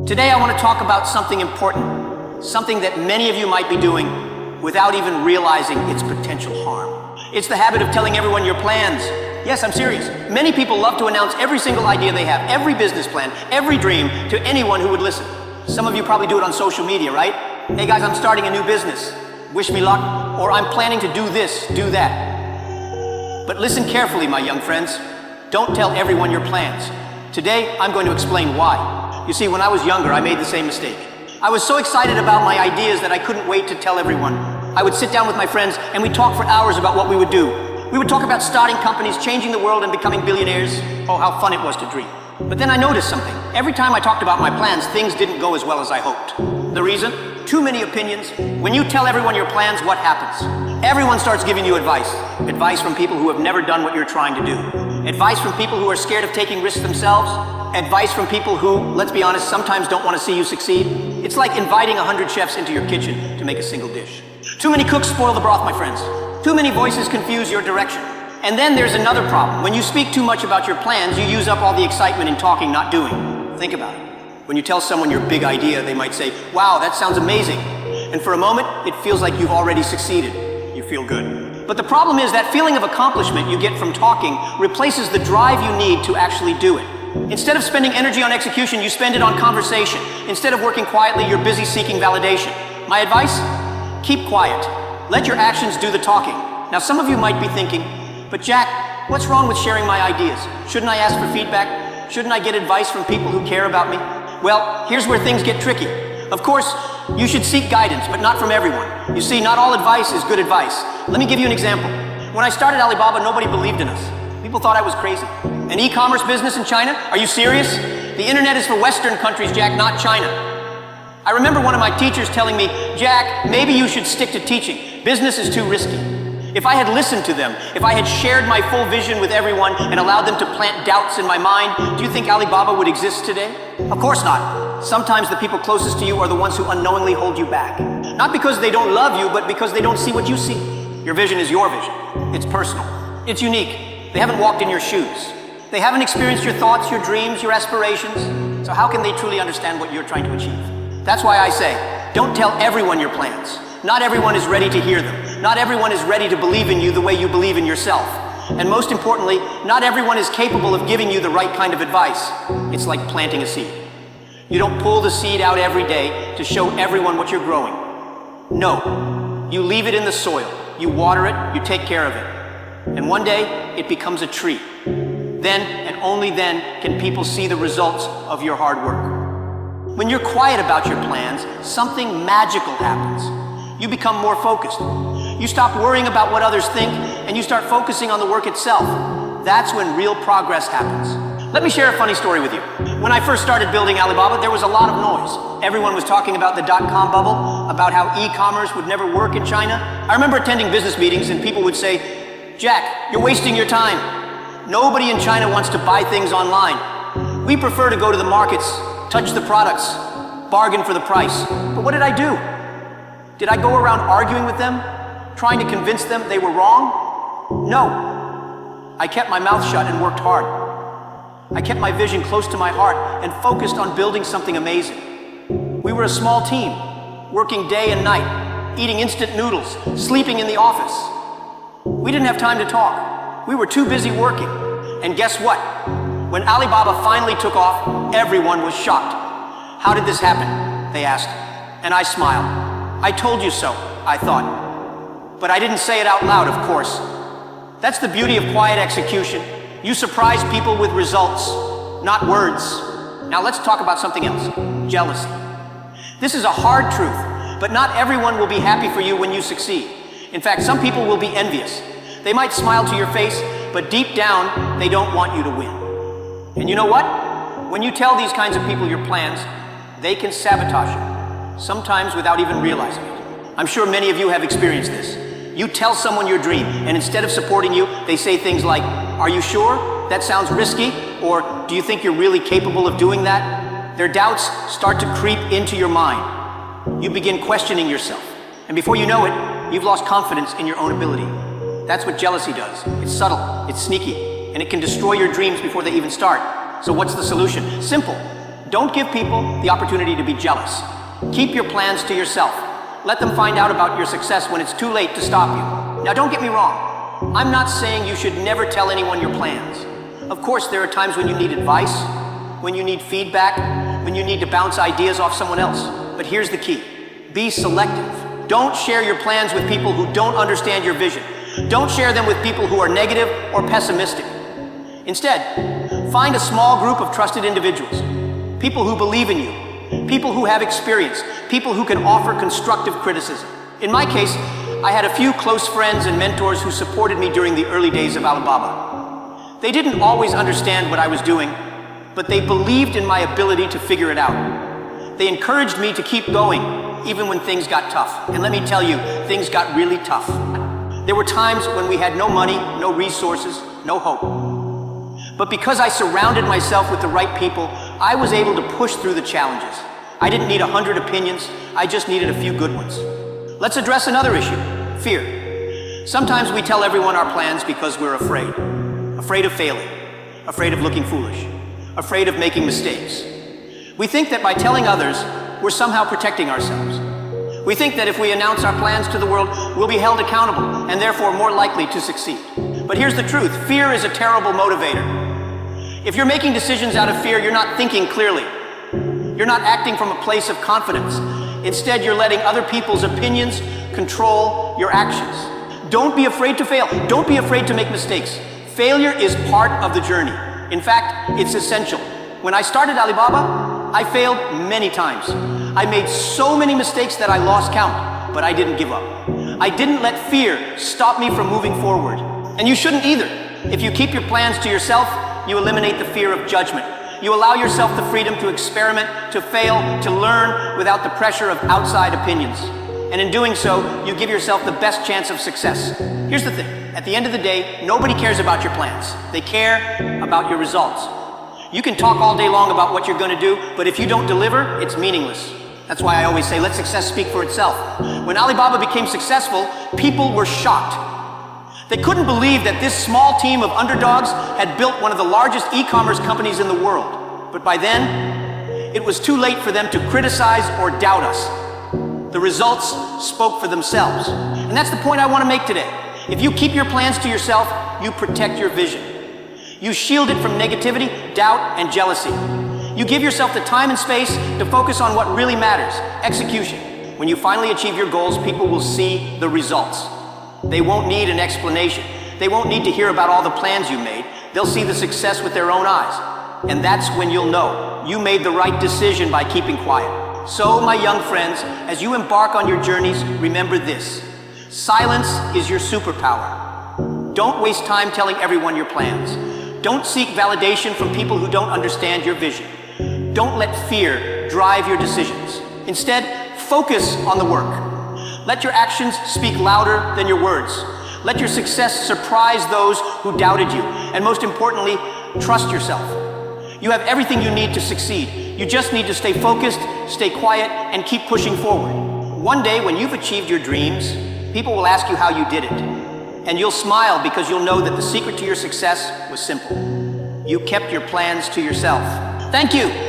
Today I want to talk about something important, something that many of you might be doing without even realizing its potential harm. It's the habit of telling everyone your plans. Yes, I'm serious. Many people love to announce every single idea they have, every business plan, every dream to anyone who would listen. Some of you probably do it on social media, right? Hey guys, I'm starting a new business. Wish me luck. Or I'm planning to do this, do that. But listen carefully, my young friends. Don't tell everyone your plans. Today, I'm going to explain why. You see, when I was younger, I made the same mistake. I was so excited about my ideas that I couldn't wait to tell everyone. I would sit down with my friends and we'd talk for hours about what we would do. We would talk about starting companies, changing the world, and becoming billionaires. Oh, how fun it was to dream. But then I noticed something. Every time I talked about my plans, things didn't go as well as I hoped. The reason? Too many opinions. When you tell everyone your plans, what happens? Everyone starts giving you advice. Advice from people who have never done what you're trying to do. Advice from people who are scared of taking risks themselves. Advice from people who, let's be honest, sometimes don't want to see you succeed. It's like inviting 100 chefs into your kitchen to make a single dish. Too many cooks spoil the broth, my friends. Too many voices confuse your direction. And then there's another problem. When you speak too much about your plans, you use up all the excitement in talking, not doing. Think about it. When you tell someone your big idea, they might say, wow, that sounds amazing. And for a moment, it feels like you've already succeeded. You feel good. But the problem is that feeling of accomplishment you get from talking replaces the drive you need to actually do it. Instead of spending energy on execution, you spend it on conversation. Instead of working quietly, you're busy seeking validation. My advice? Keep quiet. Let your actions do the talking. Now, some of you might be thinking, but Jack, what's wrong with sharing my ideas? Shouldn't I ask for feedback? Shouldn't I get advice from people who care about me? Well, here's where things get tricky. Of course, you should seek guidance, but not from everyone. You see, not all advice is good advice. Let me give you an example. When I started Alibaba, nobody believed in us. People thought I was crazy. An e-commerce business in China? Are you serious? The internet is for Western countries, Jack, not China. I remember one of my teachers telling me, Jack, maybe you should stick to teaching. Business is too risky. If I had listened to them, if I had shared my full vision with everyone and allowed them to plant doubts in my mind, do you think Alibaba would exist today? Of course not. Sometimes the people closest to you are the ones who unknowingly hold you back. Not because they don't love you, but because they don't see what you see. Your vision is your vision. It's personal. It's unique. They haven't walked in your shoes. They haven't experienced your thoughts, your dreams, your aspirations. So how can they truly understand what you're trying to achieve? That's why I say, don't tell everyone your plans. Not everyone is ready to hear them. Not everyone is ready to believe in you the way you believe in yourself. And most importantly, not everyone is capable of giving you the right kind of advice. It's like planting a seed. You don't pull the seed out every day to show everyone what you're growing. No, you leave it in the soil. You water it, you take care of it. And one day, it becomes a tree. Then, and only then, can people see the results of your hard work. When you're quiet about your plans, something magical happens. You become more focused. You stop worrying about what others think, and you start focusing on the work itself. That's when real progress happens. Let me share a funny story with you. When I first started building Alibaba, there was a lot of noise. Everyone was talking about the dot-com bubble, about how e-commerce would never work in China. I remember attending business meetings and people would say, Jack, you're wasting your time. Nobody in China wants to buy things online. We prefer to go to the markets, touch the products, bargain for the price. But what did I do? Did I go around arguing with them, trying to convince them they were wrong? No. I kept my mouth shut and worked hard. I kept my vision close to my heart and focused on building something amazing. We were a small team, working day and night, eating instant noodles, sleeping in the office. We didn't have time to talk. We were too busy working. And guess what? When Alibaba finally took off, everyone was shocked. How did this happen? They asked. And I smiled. I told you so, I thought. But I didn't say it out loud, of course. That's the beauty of quiet execution. You surprise people with results, not words. Now let's talk about something else. Jealousy. This is a hard truth, but not everyone will be happy for you when you succeed. In fact, some people will be envious. They might smile to your face, but deep down, they don't want you to win. And you know what? When you tell these kinds of people your plans, they can sabotage you, sometimes without even realizing it. I'm sure many of you have experienced this. You tell someone your dream, and instead of supporting you, they say things like, are you sure? That sounds risky. Or, do you think you're really capable of doing that? Their doubts start to creep into your mind. You begin questioning yourself. And before you know it, you've lost confidence in your own ability. That's what jealousy does. It's subtle, it's sneaky, and it can destroy your dreams before they even start. So what's the solution? Simple. Don't give people the opportunity to be jealous. Keep your plans to yourself. Let them find out about your success when it's too late to stop you. Now, don't get me wrong. I'm not saying you should never tell anyone your plans. Of course, there are times when you need advice, when you need feedback, when you need to bounce ideas off someone else. But here's the key. Be selective. Don't share your plans with people who don't understand your vision. Don't share them with people who are negative or pessimistic. Instead, find a small group of trusted individuals, people who believe in you, people who have experience, people who can offer constructive criticism. In my case, I had a few close friends and mentors who supported me during the early days of Alibaba. They didn't always understand what I was doing, but they believed in my ability to figure it out. They encouraged me to keep going, even when things got tough. And let me tell you, things got really tough. There were times when we had no money, no resources, no hope. But because I surrounded myself with the right people, I was able to push through the challenges. I didn't need 100 opinions, I just needed a few good ones. Let's address another issue, fear. Sometimes we tell everyone our plans because we're afraid. Afraid of failing, afraid of looking foolish, afraid of making mistakes. We think that by telling others, we're somehow protecting ourselves. We think that if we announce our plans to the world, we'll be held accountable and therefore more likely to succeed. But here's the truth, fear is a terrible motivator. If you're making decisions out of fear, you're not thinking clearly. You're not acting from a place of confidence. Instead, you're letting other people's opinions control your actions. Don't be afraid to fail. Don't be afraid to make mistakes. Failure is part of the journey. In fact, it's essential. When I started Alibaba, I failed many times. I made so many mistakes that I lost count, but I didn't give up. I didn't let fear stop me from moving forward. And you shouldn't either. If you keep your plans to yourself, you eliminate the fear of judgment. You allow yourself the freedom to experiment, to fail, to learn without the pressure of outside opinions. And in doing so, you give yourself the best chance of success. Here's the thing. At the end of the day, nobody cares about your plans. They care about your results. You can talk all day long about what you're going to do, but if you don't deliver, it's meaningless. That's why I always say, let success speak for itself. When Alibaba became successful, people were shocked. They couldn't believe that this small team of underdogs had built one of the largest e-commerce companies in the world. But by then, it was too late for them to criticize or doubt us. The results spoke for themselves. And that's the point I want to make today. If you keep your plans to yourself, you protect your vision. You shield it from negativity, doubt, and jealousy. You give yourself the time and space to focus on what really matters, execution. When you finally achieve your goals, people will see the results. They won't need an explanation. They won't need to hear about all the plans you made. They'll see the success with their own eyes. And that's when you'll know you made the right decision by keeping quiet. So, my young friends, as you embark on your journeys, remember this. Silence is your superpower. Don't waste time telling everyone your plans. Don't seek validation from people who don't understand your vision. Don't let fear drive your decisions. Instead, focus on the work. Let your actions speak louder than your words. Let your success surprise those who doubted you. And most importantly, trust yourself. You have everything you need to succeed. You just need to stay focused, stay quiet, and keep pushing forward. One day, when you've achieved your dreams, people will ask you how you did it. And you'll smile because you'll know that the secret to your success was simple. You kept your plans to yourself. Thank you.